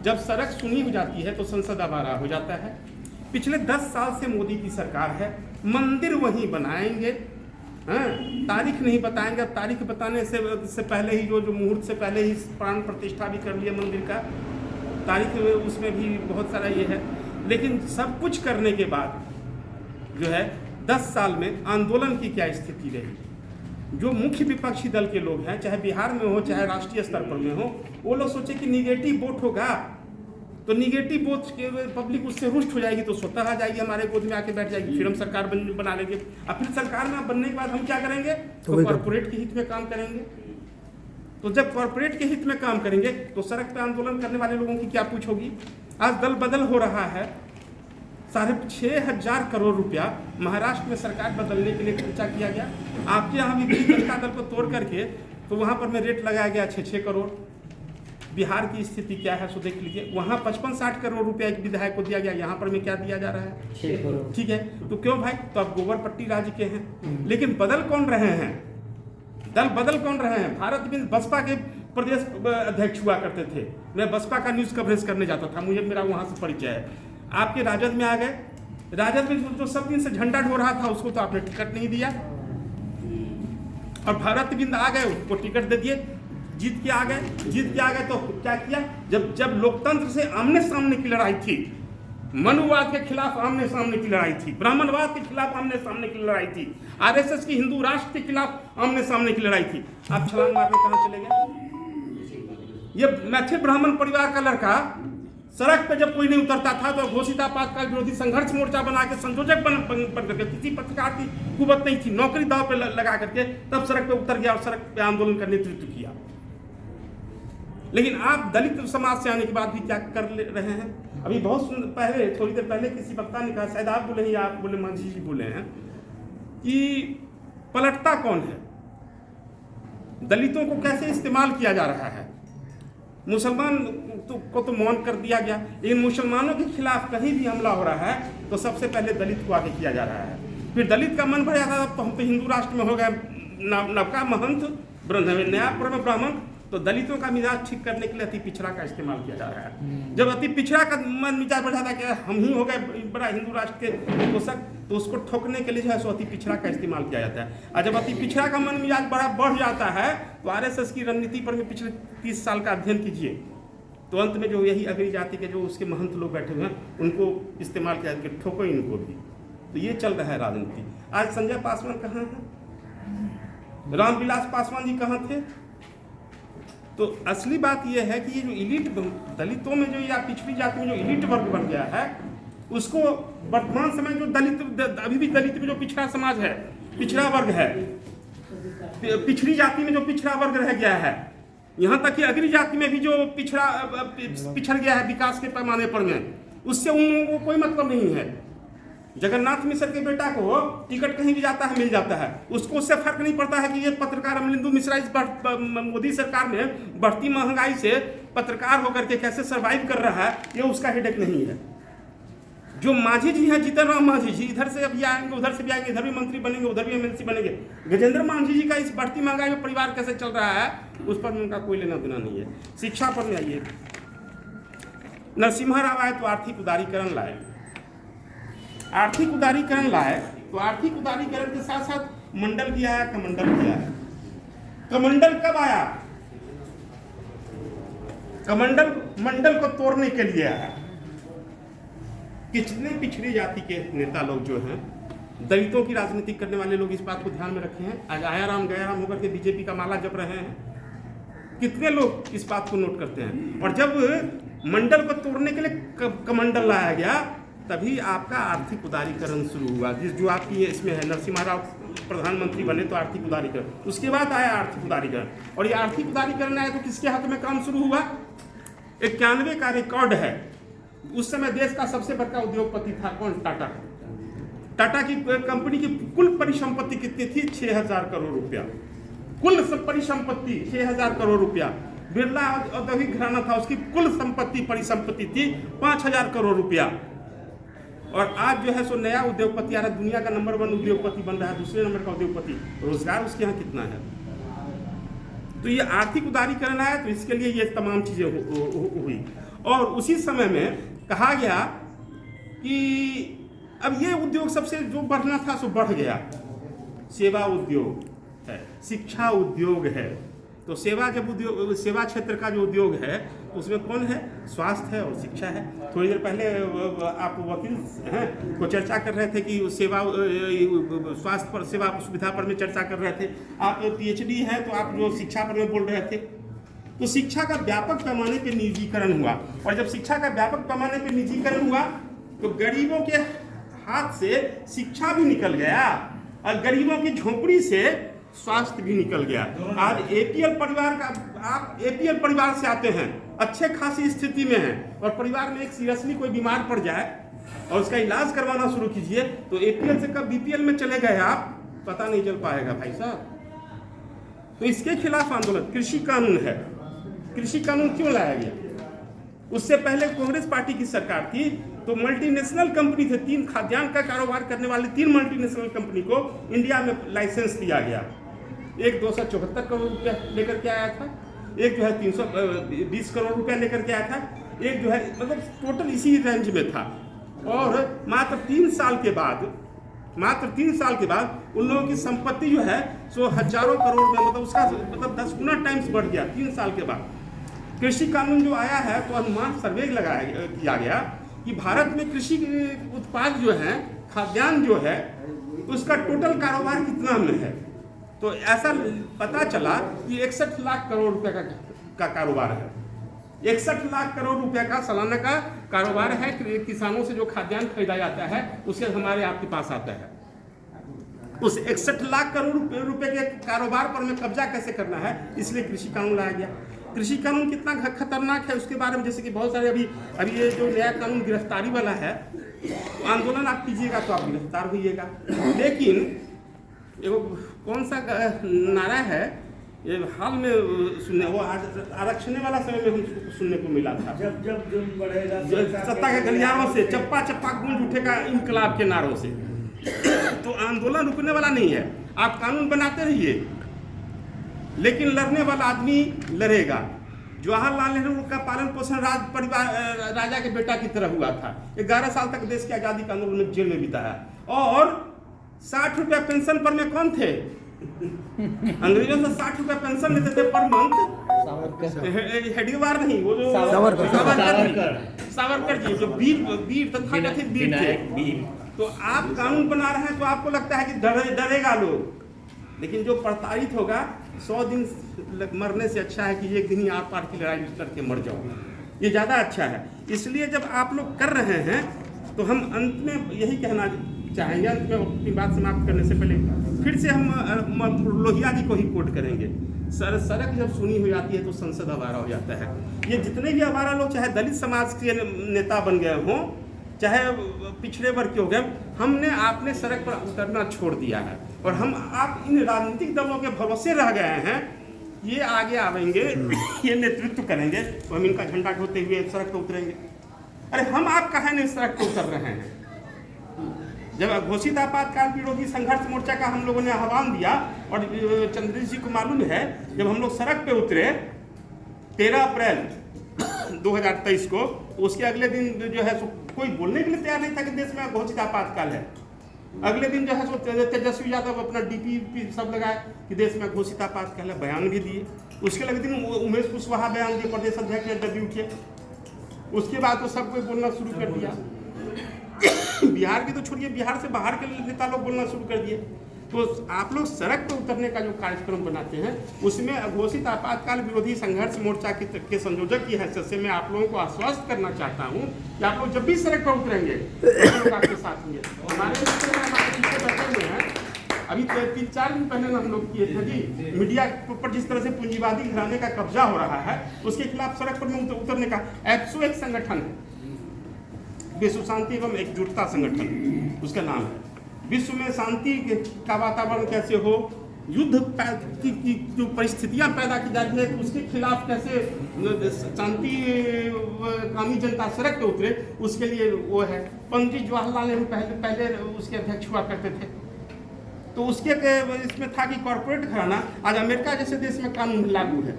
जब सड़क सुनी हो जाती है तो संसद आवारा हो जाता है। पिछले 10 साल से मोदी की सरकार है, मंदिर वहीं बनाएंगे, हाँ, तारीख नहीं बताएंगे। अब तारीख बताने से पहले ही जो मुहूर्त से पहले ही प्राण प्रतिष्ठा भी कर लिया मंदिर का, तारीख उसमें भी बहुत सारा ये है। लेकिन सब कुछ करने के बाद जो है 10 साल में आंदोलन की क्या स्थिति रही। जो मुख्य विपक्षी दल के लोग हैं, चाहे बिहार में हो चाहे राष्ट्रीय स्तर पर में हो, वो लोग सोचे कि निगेटिव वोट होगा तो निगेटिव वोट के पब्लिक उससे रुष्ट हो जाएगी तो स्वतः आ जाएगी, हमारे गोद में आके बैठ जाएगी, फिर हम सरकार बना लेंगे। अब फिर सरकार में बनने के बाद हम क्या करेंगे, तो कॉर्पोरेट के हित में काम करेंगे। तो जब कॉर्पोरेट के हित में काम करेंगे तो सड़क पे आंदोलन करने वाले लोगों की क्या पूछ होगी। आज दल बदल हो रहा है, 6,500 करोड़ रुपया महाराष्ट्र में सरकार बदलने के लिए खर्चा किया गया। आपके यहाँ भी जनता दल को तोड़ करके तो वहाँ पर में रेट लगाया गया 6-6 करोड़। बिहार की स्थिति क्या है सो देख लीजिए, वहाँ 55-60 करोड़ रुपया एक विधायक को दिया गया, यहाँ पर में क्या दिया जा रहा है, 6 करोड़। ठीक है, तो क्यों भाई, तो आप गोबर पट्टी राज्य के हैं। लेकिन बदल कौन रहे हैं, दल बदल कौन रहे हैं। भारत में बसपा के प्रदेश अध्यक्ष हुआ करते थे, मैं बसपा का न्यूज़ कवरेज करने जाता था, मुझे मेरा वहाँ से परिचय है। आपके राजद में आ गए, राजद में जो सब दिन से झंडा ढो रहा था उसको तो आपने टिकट नहीं दिया, और भारत बिंद आ गए उसको टिकट दे दिए, जीत के आ गए तो क्या किया, जब लोकतंत्र से आमने सामने की लड़ाई थी, मनुवाद के खिलाफ आमने सामने की लड़ाई थी, ब्राह्मणवाद के खिलाफ आमने सामने की लड़ाई थी, आरएसएस की हिंदू राष्ट्र के खिलाफ आमने सामने की लड़ाई थी, आप छलांग मारने कहां चले गए। ये मैथिल ब्राह्मण परिवार का लड़का सड़क पे जब कोई नहीं उतरता था तो घोषित आपातकाल विरोधी संघर्ष मोर्चा बना के संयोजक बन करके, किसी पत्रकार की कुवत नहीं थी, नौकरी दाव पे लगा करके तब सड़क पे उतर गया और सड़क पे आंदोलन का नेतृत्व किया। लेकिन आप दलित समाज से आने के बाद भी क्या कर रहे हैं। अभी बहुत पहले, थोड़ी देर पहले किसी वक्ता ने कहा, शायद आप बोले या आप बोले, मांझी जी बोले हैं कि पलटता कौन है, दलितों को कैसे इस्तेमाल किया जा रहा है। मुसलमान को तो मौन कर दिया गया, लेकिन मुसलमानों के खिलाफ कहीं भी हमला हो रहा है तो सबसे पहले दलित को आगे किया जा रहा है। फिर दलित का मन भर जाता है, तो हम तो हिंदू राष्ट्र में हो गए नवका महंत, नया ब्रह्म ब्राह्मण, तो दलितों का मिजाज ठीक करने के लिए अति पिछड़ा का इस्तेमाल किया जा रहा है। जब अति पिछड़ा का मन मिजाज बढ़ जाता है कि हम ही हो गए बड़ा हिंदू राष्ट्र के पोषक, तो उसको ठोकने के लिए जो है सो अति पिछड़ा का इस्तेमाल किया जाता है। और जब अति पिछड़ा का मन मिजाज बड़ा बढ़ जाता है तो आरएसएस की रणनीति पर में पिछले 30 साल का अध्ययन कीजिए, तो अंत में जो यही अगली जाति के जो उसके महंत लोग बैठे हुए हैं उनको इस्तेमाल किया जाए, ठोको इनको भी। तो ये चल रहा है राजनीति। आज संजय पासवान कहाँ है, रामविलास पासवान जी कहाँ थे। तो असली बात यह है कि ये जो इलीट दलितों में जो या पिछड़ी जाति में जो इलीट वर्ग बन गया है, उसको वर्तमान समय जो दलित, अभी भी दलित में जो पिछड़ा समाज है, पिछड़ा वर्ग है, पिछड़ी जाति में जो पिछड़ा वर्ग रह गया है, यहाँ तक कि अगली जाति में भी जो पिछड़ गया है विकास के पैमाने पर में, उससे उन लोगों को कोई मतलब नहीं है। जगन्नाथ मिश्र के बेटा को टिकट कहीं भी जाता है मिल जाता है, उसको उससे फर्क नहीं पड़ता है कि ये पत्रकार अमलिंदु मिश्रा इस मोदी सरकार में बढ़ती महंगाई से पत्रकार होकर के कैसे सरवाइव कर रहा है, ये उसका हेडेक नहीं है। जो मांझी जी हैं, जीतन राम मांझी जी, इधर से अभी आएंगे उधर से भी आएंगे, इधर भी मंत्री बनेंगे उधर भी एमएलसी बनेंगे। गजेंद्र मांझी जी का इस बढ़ती महंगाई में परिवार कैसे चल रहा है उस पर उनका कोई लेना देना नहीं है। शिक्षा पर में आइए, नरसिम्हा राव आए तो आर्थिक उदारीकरण लाए, आर्थिक उदारीकरण लाए तो आर्थिक उदारीकरण के साथ साथ मंडल भी आया, कमंडल भी आया। कमंडल कब आया, कमंडल मंडल को तोड़ने के लिए आया। कितने पिछड़ी जाति के नेता लोग जो हैं, दलितों की राजनीति करने वाले लोग इस बात को ध्यान में रखे हैं। आज आया राम गया राम होकर के बीजेपी का माला जप रहे हैं, कितने लोग इस बात को नोट करते हैं। और जब मंडल को तोड़ने के लिए कमंडल लाया गया तभी आपका आर्थिक उदारीकरण शुरू हुआ, जो आपकी इसमें है। नरसिम्हा राव प्रधानमंत्री बने तो आर्थिक उदारीकरण, उसके बाद आया आर्थिक उदारीकरण। और ये आर्थिक उदारीकरण आया तो किसके हाथ में काम शुरू हुआ। 91 का रिकॉर्ड है, उस समय देश का सबसे बड़ा उद्योगपति था कौन, टाटा। टाटा की कंपनी की कुल परिसंपत्ति कितनी थी, 6,000 करोड़ रुपया। कुल परिसंपत्ति 6,000 करोड़ रुपया। बिरला औद्योगिक घराना था, उसकी कुल संपत्ति परिसंपत्ति थी 5,000 करोड़ रुपया। और आज जो है सो नया उद्योगपति आ रहा है, दुनिया का नंबर 1 उद्योगपति बन रहा है, दूसरे नंबर का उद्योगपति। रोजगार उसके यहाँ कितना है, तो ये आर्थिक उदारीकरण आया, तो इसके लिए ये तमाम चीज़ें हुई। और उसी समय में कहा गया कि अब ये उद्योग सबसे जो बढ़ना था सो बढ़ गया। सेवा उद्योग है, शिक्षा उद्योग है। तो सेवा जब उद्योग, सेवा क्षेत्र का जो उद्योग है उसमें कौन है? स्वास्थ्य है और शिक्षा है। थोड़ी देर पहले आप वकील हैं को चर्चा कर रहे थे कि सेवा, स्वास्थ्य पर, सेवा सुविधा पर में चर्चा कर रहे थे। आप PhD हैं तो आप जो शिक्षा पर में बोल रहे थे। तो शिक्षा का व्यापक पैमाने पर निजीकरण हुआ, और जब शिक्षा का व्यापक पैमाने पर निजीकरण हुआ तो गरीबों के हाथ से शिक्षा भी निकल गया और गरीबों की झोपड़ी से स्वास्थ्य भी निकल गया। आज APL परिवार का, आप APL परिवार से आते हैं, अच्छे खासी स्थिति में हैं, और परिवार में एक सीरियसली कोई बीमार पड़ जाए और उसका इलाज करवाना शुरू कीजिए तो APL से कब BPL में चले गए आप पता नहीं चल पाएगा भाई साहब। तो इसके खिलाफ आंदोलन। कृषि कानून है, कृषि कानून क्यों लाया गया? उससे पहले कांग्रेस पार्टी की सरकार थी तो मल्टीनेशनल कंपनी थे, 3 खाद्यान्न का कारोबार करने वाले 3 मल्टीनेशनल कंपनी को इंडिया में लाइसेंस दिया गया। एक 274 करोड़ रुपया लेकर के आया था, एक जो है 320 करोड़ रुपया लेकर के आया था, एक जो है मतलब टोटल इसी रेंज में था। और मात्र 3 साल के बाद उन लोगों की संपत्ति जो है सो हजारों करोड़ में, मतलब उसका मतलब 10 गुना टाइम्स बढ़ गया 3 साल के बाद। कृषि कानून जो आया है तो अनुमान सर्वे किया गया कि भारत में कृषि उत्पाद जो है, खाद्यान्न जो है, उसका टोटल कारोबार कितना में है। तो ऐसा पता चला कि 61 लाख करोड़ रुपए का कारोबार है। 61 लाख करोड़ रुपए का सालाना का कारोबार है। किसानों से जो खाद्यान्न खरीदा जाता है उससे हमारे आपके पास आता है। उस 61 लाख करोड़ रुपए के कारोबार पर में कब्जा कैसे करना है, इसलिए कृषि कानून लाया गया। कृषि कानून कितना खतरनाक है उसके बारे में, जैसे कि बहुत सारे अभी ये जो नया कानून गिरफ्तारी वाला है, तो आंदोलन आप कीजिएगा तो आप गिरफ्तार होइएगा। लेकिन एगो कौन सा नारा है ये हाल में सुनने, वो आरक्षण वाला समय में हम सुनने को मिला था, जब बढ़ेगा सत्ता के गलियारों से चप्पा चप्पा गूंज उठेगा इनकलाब के नारों से। तो आंदोलन रुकने वाला नहीं है। आप कानून बनाते रहिए, लेकिन लड़ने वाला आदमी लड़ेगा। जवाहरलाल नेहरू का पालन पोषण राजा के बेटा की तरह हुआ था। 11 साल तक देश की आज़ादी के आंदोलन में जेल में बिताया, और 60 रुपया पेंशन पर में कौन थे? अंग्रेजों से 60 रुपया पेंशन लेते थे पर मंथ। हेडगेवार नहीं, वो जो सावरकर जी जो वीर तथाकथित वीर थे। तो आप कानून बना रहे हैं तो आपको लगता है कि डरेगा लोग, लेकिन जो प्रताड़ित होगा 100 दिन मरने से अच्छा है कि एक दिन ही आर पार की लड़ाई करके मर जाओ, ये ज़्यादा अच्छा है। इसलिए जब आप लोग कर रहे हैं तो हम अंत में यही कहना चाहेंगे, अंत में अपनी बात समाप्त करने से पहले फिर से हम लोहिया जी को ही कोट करेंगे। सड़क जब सुनी हो जाती है तो संसद आवारा हो जाता है। ये जितने भी आवारा लोग, चाहे दलित समाज के नेता बन गए हों, चाहे पिछड़े वर्ग के हो गए, हमने आपने सड़क पर उतरना छोड़ दिया है, और आप इन राजनीतिक दलों के भरोसे रह गए हैं। ये आगे आवेंगे, ये नेतृत्व करेंगे, तो हम इनका झंडा ढोते हुए सड़क पर उतरेंगे। अरे हम आप कहाँ नहीं सड़क पर उतर रहे हैं? जब घोषित आपातकाल विरोधी संघर्ष मोर्चा का हम लोगों ने आह्वान दिया, और चंद्रजी जी को मालूम है, जब हम लोग सड़क पे उतरे 13 अप्रैल 2023 को, उसके अगले दिन जो है कोई बोलने के लिए तैयार नहीं था कि देश में घोषित आपातकाल है। अगले दिन जो है सो तेजस्वी यादव अपना DP सब लगाए कि देश में घोषित आपातकाल है, बयान भी दिए। उसके अगले दिन उमेश कुशवाहा बयान दिए, प्रदेश अध्यक्ष जदयू के। उसके बाद तो सब कोई बोलना शुरू कर दिया। बिहार की तो छोड़िए, बिहार से बाहर के नेता लोग बोलना शुरू कर दिए। तो आप लोग सड़क पर उतरने का जो कार्यक्रम बनाते हैं, उसमें घोषित आपातकाल विरोधी संघर्ष मोर्चा के संयोजक की हैसियत से मैं आप लोगों को आश्वस्त करना चाहता हूं कि आप लोग जब भी सड़क पर उतरेंगे तो आपके साथ होंगे। हमारे पीछे बैठे हुए हैं, अभी 3-4 दिन पहले हम लोग किए थे जी, मीडिया पर जिस तरह से पूंजीवादी घराने का कब्जा हो रहा है, उसके खिलाफ सड़क पर उतरने का 101 संगठन है, विश्व शांति एवं एकजुटता संगठन उसका नाम है। विश्व में शांति का वातावरण कैसे हो, युद्ध की जो परिस्थितियां पैदा की जाती है, तो उसके खिलाफ कैसे शांति कामी जनता सड़क पे उतरे, उसके लिए वो है। पंडित जवाहरलाल नेहरू पहले उसके अध्यक्ष हुआ करते थे। तो उसके इसमें था कि कॉरपोरेट घराना, आज अमेरिका जैसे देश में कानून लागू है।